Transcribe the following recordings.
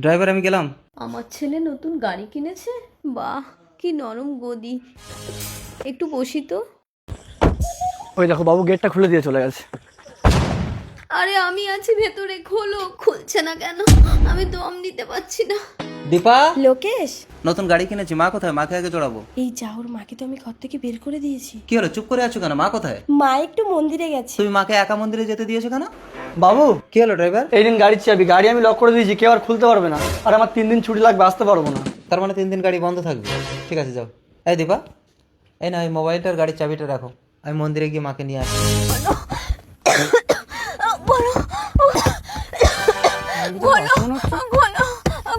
Driver আমি গেলাম। আমার ছেলে নতুন গাড়ি কিনেছে, বাহ কি নরম গদি, একটু বসি তো। ওই দেখো বাবু গেটটা খুলে দিয়ে চলে গেছে। আরে আমি আছি ভেতরে, খোলো। খুলছে না কেন? আমি দম নিতে পারছি না। দীপা, লোকেশ, নতুন গাড়ি কিনেছি। মা কোথায়? মাকে আগে চড়াবো। এই যা, ওর মাকে তো আমি ঘর থেকে বের করে দিয়েছি। কি হলো, চুপ করে আছো কেন? মা কোথায়? মা একটু মন্দিরে গেছে। তুমি মাকে একা মন্দিরে যেতে দিয়েছো কেন? বাবু কি হলো ড্রাইভার? এই দিন গাড়ির চাবি, গাড়ি আমি লক করে দিয়েছি, কেউ আর খুলতে পারবে না। আর আমার 3 দিন ছুটি লাগবে, আসতে পারবো না। তার মানে 3 দিন গাড়ি বন্ধ থাকবে? ঠিক আছে যাও। এই দীপা, এই না, এই মোবাইলটার গাড়ির চাবিটা রাখো, আমি মন্দিরে গিয়ে মাকে নিয়ে আসি। বলো বলো বলো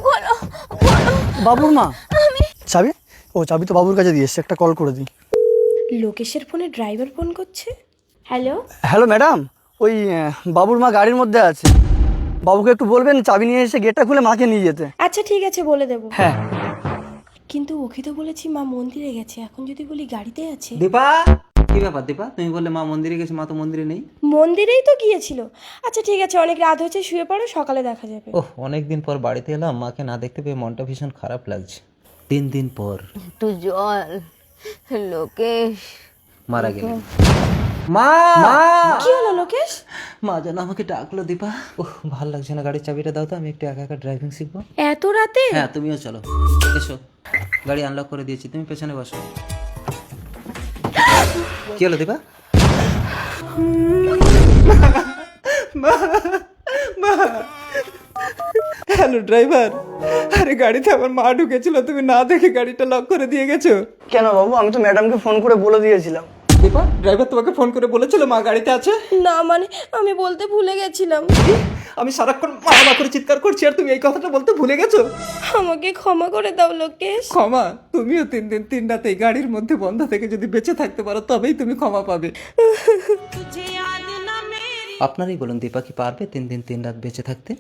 বলো। বাবুর মা চাবি? ও চাবি তো বাবুর কাছে দিয়ে এসছে, একটা কল করে দিই। লোকেশের ফোনে ড্রাইভার ফোন করছে। হ্যালো, হ্যালো ম্যাডাম, ওই বাবুর মা গাড়ির মধ্যে আছে, বাবুকে একটু বলবেন চাবি নিয়ে এসে গেটটা খুলে মাকে নিয়ে যেতে। আচ্ছা ঠিক আছে, বলে দেবো। হ্যাঁ। কিন্তু ওকে তো বলেছি মা মন্দিরে গেছে, এখন যদি বলি গাড়িতে আছে। দীপা, কি ব্যাপার দীপা? তুমি বললে মা মন্দিরে গেছে, মা তো মন্দিরে নেই। মন্দিরেই তো গিয়েছিল। আচ্ছা ঠিক আছে, অনেক রাত হয়েছে, শুয়ে পড়ো, সকালে দেখা যাবে। ওহ, অনেকদিন পর বাড়িতে এলাম, মাকে না দেখতে পেয়ে মনটা ভীষণ খারাপ লাগছে। 3 দিন পর একটু জল। লোকেশ মারা গেলেন। মা, কি হলো লোকেশ? মা যেন আমাকে ডাকলো। দীপা, ওহ ভাল লাগছে না, গাড়ির চাবিটা দাও তো, আমি একটু একা একা ড্রাইভিং শিখবো। এত রাতে? হ্যাঁ, তুমিও চলো, এসো। গাড়ি আনলক করে দিয়েছি, তুমি পেছনে বসো। কি হলো দীপা? হ্যালো ড্রাইভার, আরে গাড়িতে আমার মা ঢুকেছিল, তুমি না দেখে গাড়িটা লক করে দিয়ে গেছো। কেন বাবু, আমি তো ম্যাডামকে ফোন করে বলে দিয়েছিলাম। দীপা, ড্রাইভার তোমাকে ফোন করে বলেছিল মা গাড়িতে আছে? না মানে আমি বলতে ভুলে গেছিলাম। আমি সারাক্ষণ মা করে চিৎকার করছি আর তুমি এই কথাটা বলতে ভুলে গেছো? আমাকে ক্ষমা করে দাও লোকেশ। ক্ষমা? তুমিও 3 দিন 3 রাতে এই গাড়ির মধ্যে বন্ধ থেকে যদি বেঁচে থাকতে পারো তবেই তুমি ক্ষমা পাবে। আপনারই বলুন দীপা, কি পারবে 3 দিন 3 রাত বেঁচে থাকতে?